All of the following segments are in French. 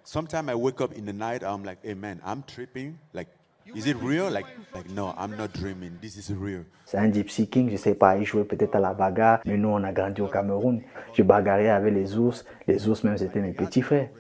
Sometimes I wake up in the night, I'm like, hey man, I'm tripping. Like, is it real? Like no, I'm not dreaming. This is real. C'est un Gypsy King, je sais pas, il jouait peut-être à la bagarre, mais nous on a grandi au Cameroun. Je bagarrais avec les ours même c'était mes petits frères.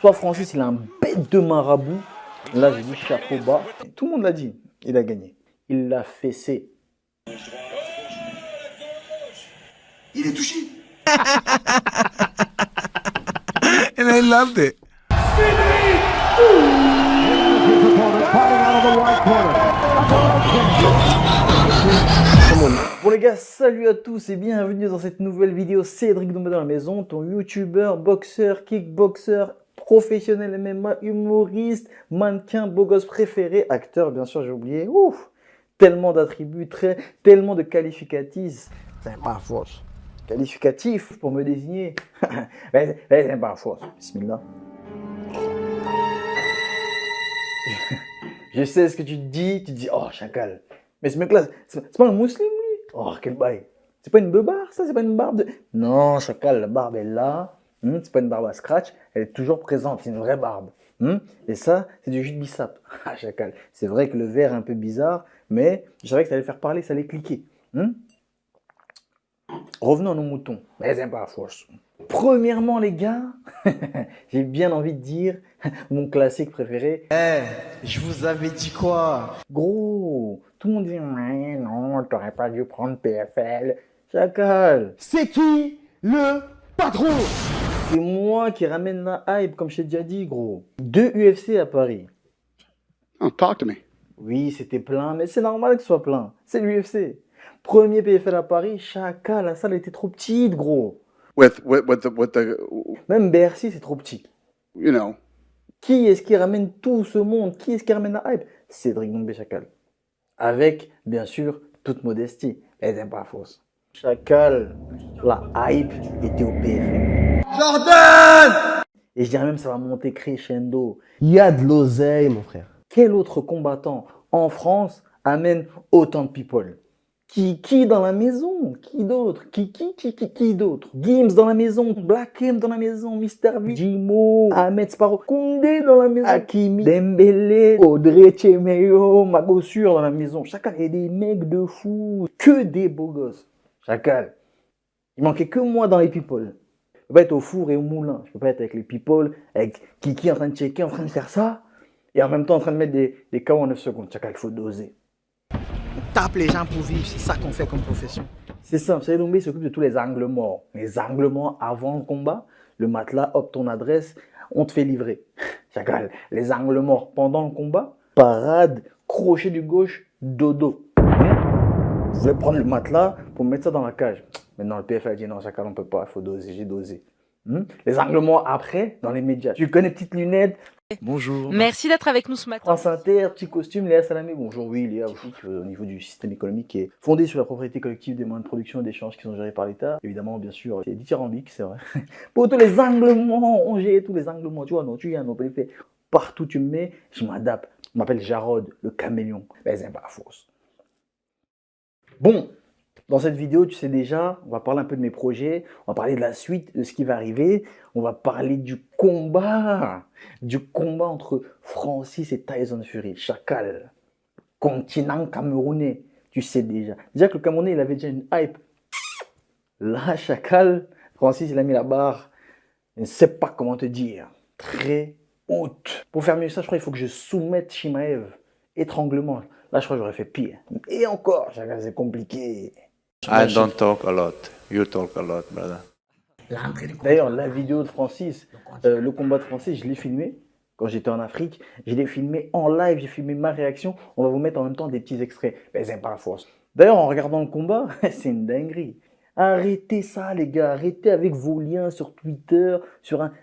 Soit Francis, il a un bête de marabout. Là j'ai dit chapeau bas. Tout le monde l'a dit, il a gagné. Il l'a fessé. Il est touché. And they loved it. Bon les gars, salut à tous et bienvenue dans cette nouvelle vidéo. Cédric Doumbé dans la maison, ton youtubeur, boxeur, kickboxer, professionnel MMA, humoriste, mannequin, beau gosse préféré, acteur bien sûr j'ai oublié. Ouf, tellement d'attributs, tellement de qualificatifs. C'est pas force. Qualificatif pour me désigner. C'est pas force. Bismillah. Je sais ce que tu te dis, oh chacal. Mais ce mec-là, c'est pas un musulman lui. Oh quel bail. C'est pas une beubare ça, c'est pas une barbe de... Non chacal, la barbe est là. C'est pas une barbe à scratch, elle est toujours présente, c'est une vraie barbe. Et ça, c'est du jus de bissap. Ah chacal, c'est vrai que le verre est un peu bizarre, mais je savais que ça allait faire parler, ça allait cliquer. Revenons à nos moutons. Mais c'est pas force. Premièrement, les gars, j'ai bien envie de dire mon classique préféré. Je vous avais dit quoi? Gros, tout le monde dit ouais, non, t'aurais pas dû prendre PFL. Chacal. C'est qui le patron? C'est moi qui ramène la hype, comme je t'ai déjà dit, gros. 2 UFC à Paris. Oh, talk to me. Oui, c'était plein, mais c'est normal que ce soit plein. C'est l'UFC. Premier PFL à Paris, Chacal, la salle était trop petite, gros. With the Même Bercy, c'est trop petit. you know. Qui est-ce qui ramène tout ce monde? Qui est-ce qui ramène la hype? Cédric Doumbé Chacal. Avec, bien sûr, toute modestie. Elle n'est pas fausse. Chacal, la hype était au PFL. Jordan! Et je dirais même ça va monter crescendo. Il y a de l'oseille, mon frère. Quel autre combattant en France amène autant de people? Qui dans la maison? Qui d'autre? Qui d'autre? Gims dans la maison, Black M dans la maison, Mr. V, Jimo, Ahmed Sparrow, Koundé dans la maison, Hakimi, Dembélé, Audrey Chemeyo, Magossure dans la maison. Chacal, il y a des mecs de fou, que des beaux gosses. Chacal, il manquait que moi dans les people. Je peux pas être au four et au moulin. Je peux pas être avec les people, avec Kiki en train de checker, en train de faire ça, et en même temps en train de mettre des KO en 9 secondes. Chacal, il faut doser. On tape les gens pour vivre, c'est ça qu'on fait comme profession. C'est simple, Cédric Doumbé s'occupe de tous les angles morts. Les angles morts avant le combat, le matelas, hop, ton adresse, on te fait livrer. Chacal, les angles morts pendant le combat, parade, crochet du gauche, dodo. Vous voulez prendre le matelas pour mettre ça dans la cage. Maintenant, le PFL a dit non, Chacal, on peut pas, il faut doser, j'ai dosé. Les angles morts après, dans les médias. Tu connais, petites lunettes. Bonjour. Merci d'être avec nous ce matin. France Inter, petit costume, Léa Salamé. Bonjour, oui, Léa aussi, au niveau du système économique qui est fondé sur la propriété collective des moyens de production et d'échange qui sont gérés par l'État. Évidemment, bien sûr, c'est dithyrambique, c'est vrai. Pour tous les anglements, on gère tous les anglements. Tu vois, non, tu y as non, partout tu me mets, je m'adapte. Je m'appelle Jarod, le caméléon. Mais c'est pas fausse. Bon. Dans cette vidéo, tu sais déjà, on va parler un peu de mes projets, on va parler de la suite, de ce qui va arriver, on va parler du combat entre Francis et Tyson Fury, Chacal, continent camerounais, tu sais déjà. Déjà que le Camerounais, il avait déjà une hype. Là, Chacal, Francis, il a mis la barre, je ne sais pas comment te dire, très haute. Pour faire mieux ça, je crois qu'il faut que je soumette Chimaev, étranglement. Là, je crois que j'aurais fait pire. Et encore, Chacal, c'est compliqué. I don't talk a lot. You talk a lot, brother. D'ailleurs, la vidéo de Francis, le combat de Francis, je l'ai filmé quand j'étais en Afrique. Je l'ai filmé en live, j'ai filmé ma réaction. On va vous mettre en même temps des petits extraits. Mais c'est pas la force. D'ailleurs, en regardant le combat, c'est une dinguerie. Arrêtez ça, les gars. Arrêtez avec vos liens sur Twitter.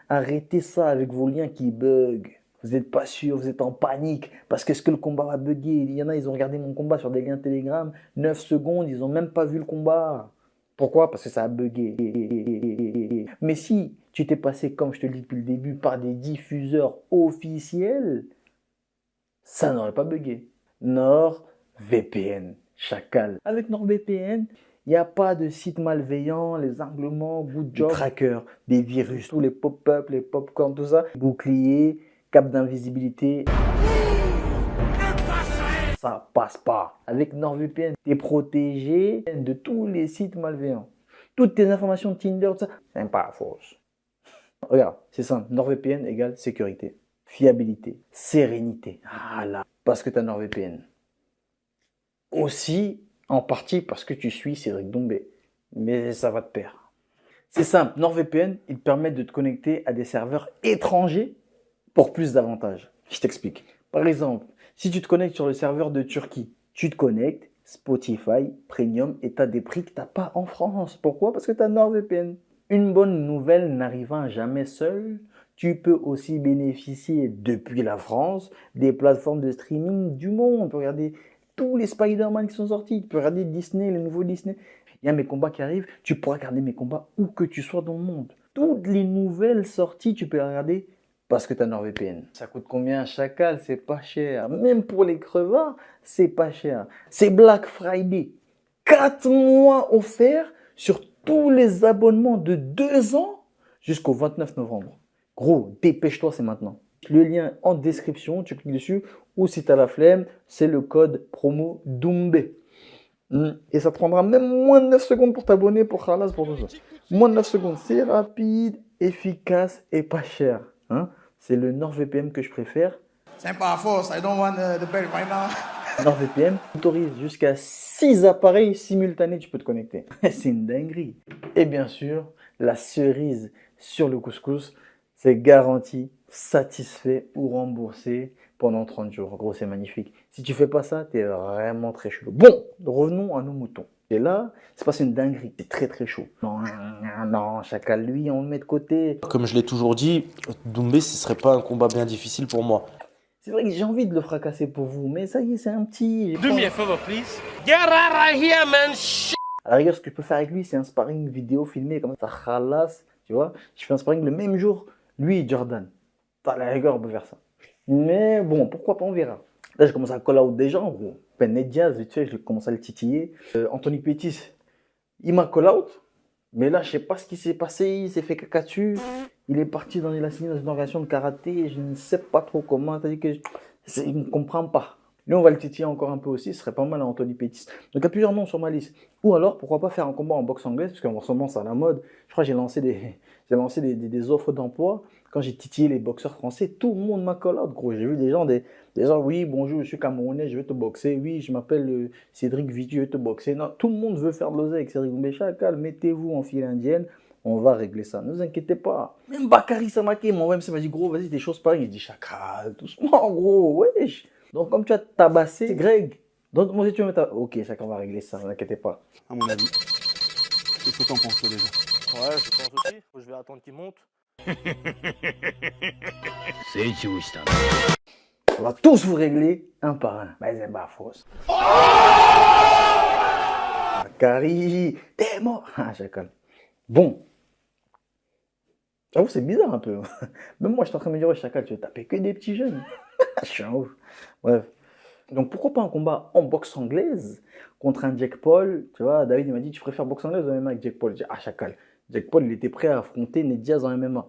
Arrêtez ça avec vos liens qui bug. Vous n'êtes pas sûr, vous êtes en panique parce qu'est-ce que le combat va bugger? Il y en a, ils ont regardé mon combat sur des liens Telegram, 9 secondes, ils n'ont même pas vu le combat. Pourquoi? Parce que ça a bugué. Mais si tu t'es passé, comme je te le dis depuis le début, par des diffuseurs officiels, ça n'aurait pas bugué. NordVPN, Chacal. Avec NordVPN, Il n'y a pas de sites malveillants, les anglements, good job, trackers, des virus, tous les pop-up, les pop-corn, tout ça. Bouclier, cap d'invisibilité. Ça passe pas. Avec NordVPN, tu es protégé de tous les sites malveillants. Toutes tes informations de Tinder, tout ça, c'est pas faux. Regarde, c'est simple. NordVPN égale sécurité, fiabilité, sérénité. Ah là, parce que tu as NordVPN. Aussi, en partie parce que tu suis Cédric Doumbé. Mais ça va de pair. C'est simple, NordVPN, il te permet de te connecter à des serveurs étrangers pour plus d'avantages. Je t'explique. Par exemple, si tu te connectes sur le serveur de Turquie, tu te connectes, Spotify, Premium, et tu as des prix que tu n'as pas en France. Pourquoi? Parce que tu as NordVPN. Une bonne nouvelle n'arrivant jamais seule, tu peux aussi bénéficier depuis la France des plateformes de streaming du monde. Tu peux regarder tous les Spider-Man qui sont sortis, tu peux regarder Disney, les nouveaux Disney. Il y a mes combats qui arrivent, tu pourras regarder mes combats où que tu sois dans le monde. Toutes les nouvelles sorties, tu peux les regarder parce que tu as NordVPN. Ça coûte combien un chacal? C'est pas cher. Même pour les crevards, c'est pas cher. C'est Black Friday. 4 mois offerts sur tous les abonnements de 2 ans jusqu'au 29 novembre. Gros, dépêche-toi, c'est maintenant. Le lien en description, tu cliques dessus, ou si tu as la flemme, c'est le code promo Doumbé. Et ça te prendra même moins de 9 secondes pour t'abonner, pour Khalas, pour tout ça. Moins de 9 secondes, c'est rapide, efficace et pas cher. Hein? C'est le NordVPN que je préfère. C'est pas force. I don't want the bed right now. NordVPN autorise jusqu'à 6 appareils simultanés, tu peux te connecter. C'est une dinguerie. Et bien sûr, la cerise sur le couscous, c'est garanti, satisfait ou remboursé pendant 30 jours. Gros, c'est magnifique. Si tu fais pas ça, tu es vraiment très chaud. Bon, revenons à nos moutons. Et là, c'est pas une dinguerie, c'est très très chaud. Non, non, chacun lui, on le met de côté. Comme je l'ai toujours dit, Doumbé, ce serait pas un combat bien difficile pour moi. C'est vrai que j'ai envie de le fracasser pour vous, mais ça y est, c'est un petit... Do me a favor, please. Get out right here, man. À la rigueur, ce que je peux faire avec lui, c'est un sparring vidéo filmé, comme ça, Khalas, tu vois. Je fais un sparring le même jour, lui et Jordan. À la rigueur, on peut faire ça. Mais bon, pourquoi pas, on verra. Là, j'ai commencé à call out des gens, gros. Ned Diaz, vite fait, j'ai commencé à le titiller. Anthony Pettis, il m'a call out. Mais là, je sais pas ce qui s'est passé, il s'est fait caca dessus. Il est parti il a signé dans une organisation de karaté, je ne sais pas trop comment. C'est-à-dire que il ne comprend pas. Lui, on va le titiller encore un peu aussi, ce serait pas mal à Anthony Pettis. Donc, il y a plusieurs noms sur ma liste. Ou alors, pourquoi pas faire un combat en boxe anglaise, parce qu'en ce moment, c'est à la mode. Je crois que j'ai lancé des offres d'emploi. Quand j'ai titillé les boxeurs français, tout le monde m'a call out, gros. J'ai vu des gens, oui, bonjour, je suis camerounais, je vais te boxer. Oui, je m'appelle Cédric Vitu, je vais te boxer. Non, tout le monde veut faire de l'oseille avec Cédric Doumbé. Chacal, mettez-vous en file indienne, on va régler ça. Ne vous inquiétez pas. Même Bakary Samake, mon MC m'a dit, gros, vas-y, des choses pareilles. Il dit, Chacal, doucement, gros, wesh. Donc, comme tu as tabassé Greg, donc moi, si tu veux mettre. Ok, Chacal, on va régler ça, ne vous inquiétez pas. À mon avis. Qu'est-ce que t'en penses, toi, déjà? Ouais, je pense aussi. Faut que je vais attendre qu'il monte. On va tous vous régler un par un. Mais c'est pas fausse. Bakary, t'es mort. Ah, Chacal. Bon. J'avoue, c'est bizarre un peu. Même moi, je suis en train de me dire, ouais, Chacal, tu veux taper que des petits jeunes. Je suis un ouf. Bref. Donc, pourquoi pas un combat en boxe anglaise contre un Jake Paul? Tu vois, David, il m'a dit, tu préfères boxe anglaise ou MMA avec Jake Paul? J'ai dit, ah, Chacal. Jake Paul, il était prêt à affronter Ned Diaz en MMA.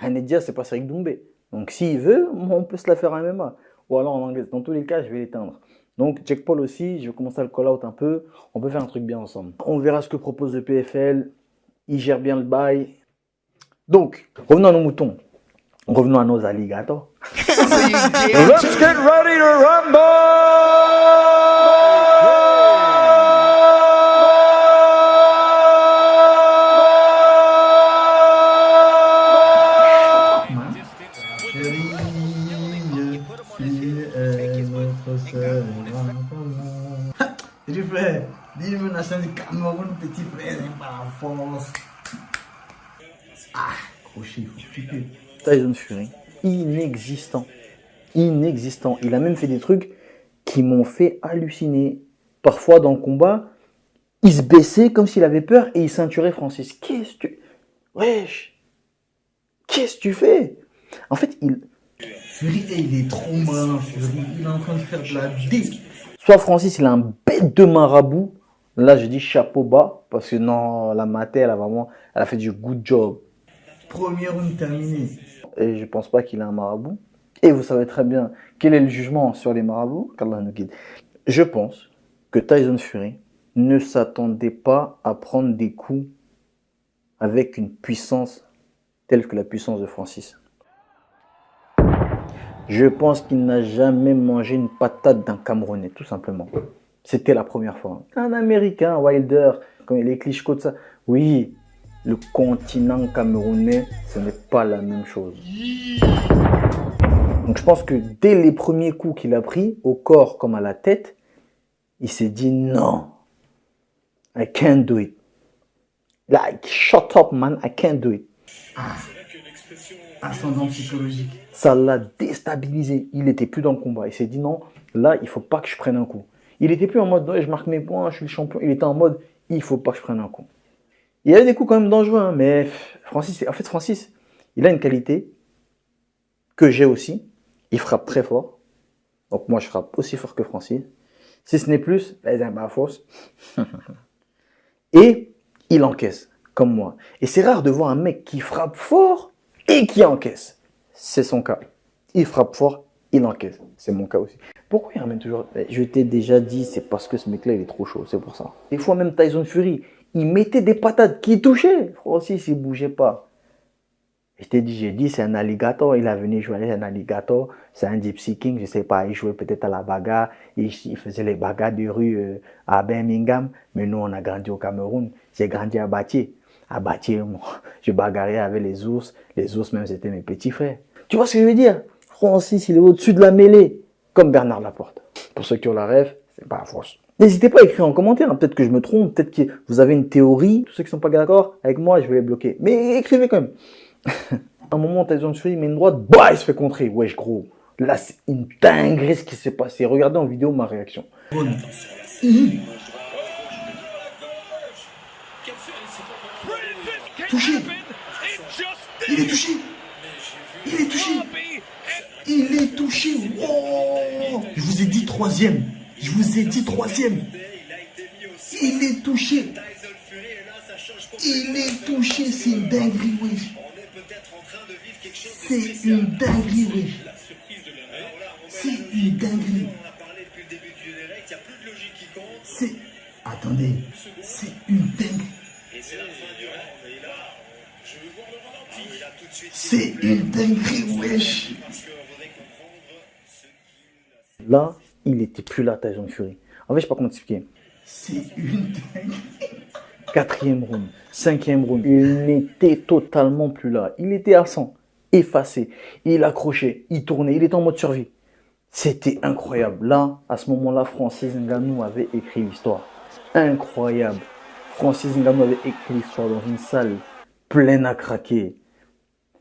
Ned Diaz, c'est pas Cédric Doumbé. Donc, s'il veut, on peut se la faire en MMA. Ou alors en anglais. Dans tous les cas, je vais l'éteindre. Donc, Jake Paul aussi, je vais commencer à le call out un peu. On peut faire un truc bien ensemble. On verra ce que propose le PFL. Il gère bien le bail. Donc, revenons à nos moutons. Revenons à nos alligators. Let's get ready to rumble! Petit frère, dis-moi nation du Cameroun, petit frère, c'est pas la force. Ah, gros chiffre, stupide. Tyson Fury, inexistant. Inexistant. Il a même fait des trucs qui m'ont fait halluciner. Parfois, dans le combat, il se baissait comme s'il avait peur et il ceinturait Francis. Qu'est-ce que tu... Wesh! Qu'est-ce que tu fais? En fait, Fury, il est trop malin, Fury. Il est en train de faire de la dé. soit Francis, il a un bête de marabout, Là, je dis chapeau bas, parce que non, la Maté, elle a fait du good job. Premier round terminé. Et je pense pas qu'il est un marabout. Et vous savez très bien quel est le jugement sur les marabouts, qu'Allah nous guide. Je pense que Tyson Fury ne s'attendait pas à prendre des coups avec une puissance telle que la puissance de Francis. Je pense qu'il n'a jamais mangé une patate d'un Camerounais, tout simplement. C'était la première fois. Un Américain, Wilder, comme les Klitschko, tout ça. Oui, le continent camerounais, ce n'est pas la même chose. Donc je pense que dès les premiers coups qu'il a pris, au corps comme à la tête, il s'est dit non, I can't do it. Like, shut up man, I can't do it. Ascendant psychologique. Ça l'a déstabilisé. Il n'était plus dans le combat. Il s'est dit non, là, il ne faut pas que je prenne un coup. Il n'était plus en mode ouais, je marque mes points, je suis le champion. Il était en mode il ne faut pas que je prenne un coup. Il y avait des coups quand même dangereux, hein, mais Francis, il a une qualité que j'ai aussi. Il frappe très fort. Donc moi, je frappe aussi fort que Francis. Si ce n'est plus, c'est un force. Et il encaisse, comme moi. Et c'est rare de voir un mec qui frappe fort et qui encaisse. C'est son cas. Il frappe fort, il encaisse. C'est mon cas aussi. Pourquoi il ramène toujours... Je t'ai déjà dit, c'est parce que ce mec-là, il est trop chaud. C'est pour ça. Des fois, même Tyson Fury, il mettait des patates qui touchaient. Francis, il ne bougeait pas. J'ai dit, c'est un alligator. Il a venu jouer, c'est un alligator. C'est un gypsy king, je ne sais pas. Il jouait peut-être à la bagarre. Il faisait les bagarres de rue à Birmingham. Mais nous, on a grandi au Cameroun. J'ai grandi à Batié. À Batié, je bagarrais avec les ours. Les ours, même, c'était mes petits frères. Tu vois ce que je veux dire? Francis, il est au-dessus de la mêlée. Comme Bernard Laporte. Pour ceux qui ont la rêve, c'est pas la force. N'hésitez pas à écrire en commentaire. Hein. Peut-être que je me trompe. Peut-être que vous avez une théorie. Tous ceux qui ne sont pas d'accord avec moi, je vais les bloquer. Mais écrivez quand même. À un moment, Tyson Fury met une droite, bah, il se fait contrer. Wesh, gros. Là, c'est une dinguerie ce qui s'est passé. Regardez en vidéo ma réaction. Touché. Il est touché. Il est touché. Il est touché. Oh, je vous ai dit troisième. Je vous ai dit troisième. Il est touché. Il est touché. C'est une dinguerie, wesh. C'est une dinguerie, wesh. C'est une dinguerie. C'est... Attendez. C'est une dinguerie. C'est une dinguerie, wesh. Là, il n'était plus là, Tyson Fury. En fait, je ne sais pas comment t'expliquer. C'est une dinguerie. 4e round, 5e round, il n'était totalement plus là. Il était absent, effacé. Il accrochait, il tournait, il était en mode survie. C'était incroyable. Là, à ce moment-là, Francis Ngannou avait écrit l'histoire. Incroyable. Francis Ngannou avait écrit l'histoire dans une salle pleine à craquer.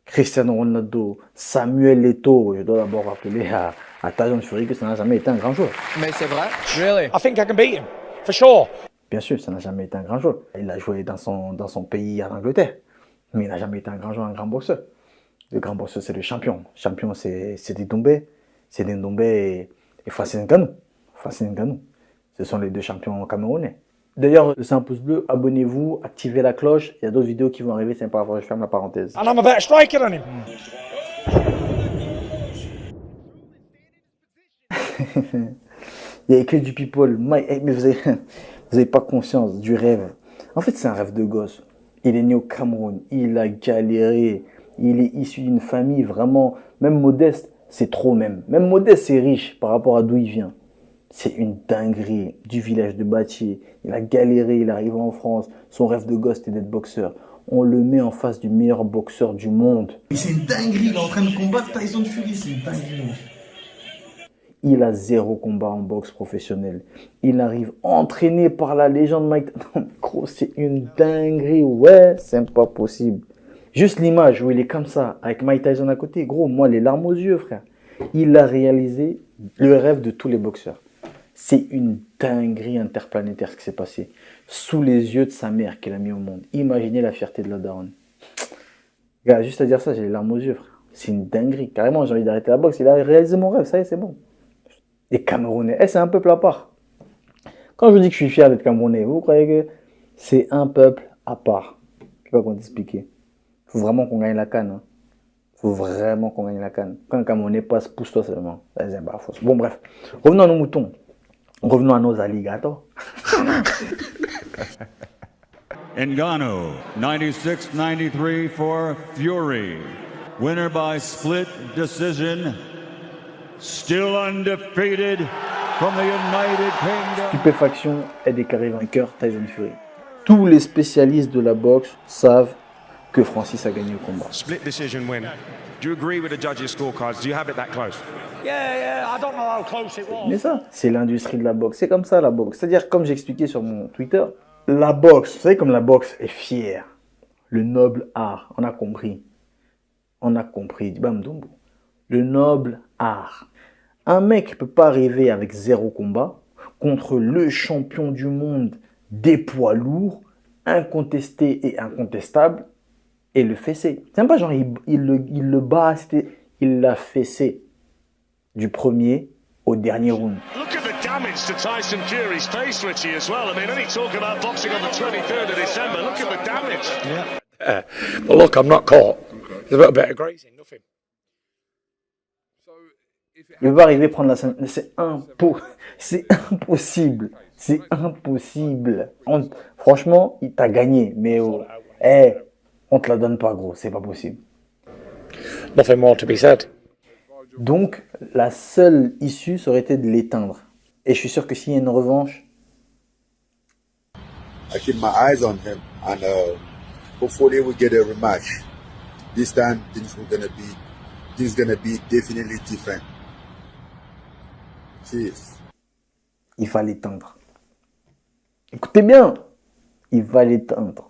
Cristiano Ronaldo, Samuel Eto'o. Je dois d'abord rappeler à Tyson Fury que ça n'a jamais été un grand joueur. Mais c'est vrai. Really? I think I can beat him. For sure. Bien sûr, ça n'a jamais été un grand joueur. Il a joué dans son pays en Angleterre. Mais il n'a jamais été un grand joueur, un grand boxeur. Le grand boxeur, c'est le champion. Le champion, c'est des Doumbé. C'est des Doumbé et Francis Ngannou. Francis Ngannou. Ce sont les deux champions camerounais. D'ailleurs, c'est un pouce bleu, abonnez-vous, activez la cloche. Il y a d'autres vidéos qui vont arriver, c'est pas grave, je ferme la parenthèse. And I'm a better striker than him. Il n'y a que du people. Mais vous avez pas conscience du rêve. En fait, c'est un rêve de gosse. Il est né au Cameroun, il a galéré. Il est issu d'une famille vraiment, même modeste, c'est trop même. Même modeste, c'est riche par rapport à d'où il vient. C'est une dinguerie du village de Batié. Il a galéré, il est arrivé en France. Son rêve de gosse, c'était d'être boxeur. On le met en face du meilleur boxeur du monde. Mais c'est une dinguerie, il est en train de combattre Tyson Fury, c'est une dinguerie. Il a 0 combat en boxe professionnel. Il arrive entraîné par la légende Mike Tyson. Gros, c'est une dinguerie. Ouais, c'est pas possible. Juste l'image où il est comme ça, avec Mike Tyson à côté. Gros, moi, les larmes aux yeux, frère. Il a réalisé le rêve de tous les boxeurs. C'est une dinguerie interplanétaire ce qui s'est passé. Sous les yeux de sa mère qu'il a mis au monde. Imaginez la fierté de la daronne. Gars, juste à dire ça, j'ai les larmes aux yeux, frère. C'est une dinguerie. Carrément, j'ai envie d'arrêter la boxe. Il a réalisé mon rêve, ça y est, c'est bon. Les Camerounais, c'est un peuple à part. Quand je dis que je suis fier d'être Camerounais, vous croyez que c'est un peuple à part? Je sais pas comment t'expliquer. Il faut vraiment qu'on gagne la CAN. Hein. Faut vraiment qu'on gagne la CAN. Quand un Camerounais passe, pousse-toi seulement. Bon, bref. Revenons à nos moutons. Revenons à nos alligators. Ngannou, 96-93 for Fury. Winner by split decision. Still undefeated from the United Kingdom. Stupéfaction est déclaré vainqueur Tyson Fury. Tous les spécialistes de la boxe savent que Francis a gagné le combat. Split decision win. Do you agree with the judges' scorecards? Do you have it that close? Yeah, I don't know how close it was. Mais ça, c'est l'industrie de la boxe. C'est comme ça la boxe. C'est-à-dire, comme j'expliquais sur mon Twitter, la boxe, vous savez comme la boxe est fière. Le noble art, on a compris. On a compris, Bamdoumbo. Le noble art. Un mec ne peut pas arriver avec 0 combat contre le champion du monde des poids lourds, incontesté et incontestable, et le fesser. C'est même pas genre il le bat, il l'a fessé du premier au dernier round. Look at the damage to Tyson Fury's face, Richie, as well. I mean, only talk about boxing on the 23rd of December. Look at the damage. Yeah. But look, I'm not caught. There's a little bit of grazing, nothing. Il va arriver prendre la scène. C'est impossible. C'est impossible. Franchement, il t'a gagné. Mais on te la donne pas, gros. C'est pas possible. Nothing more to be said. Donc, la seule issue serait été de l'éteindre. Et je suis sûr que s'il y a une revanche... I keep my eyes on him, and hopefully we get a rematch. This time, things gonna be definitely different. Cheers. Il va l'éteindre. Écoutez bien, il va l'éteindre.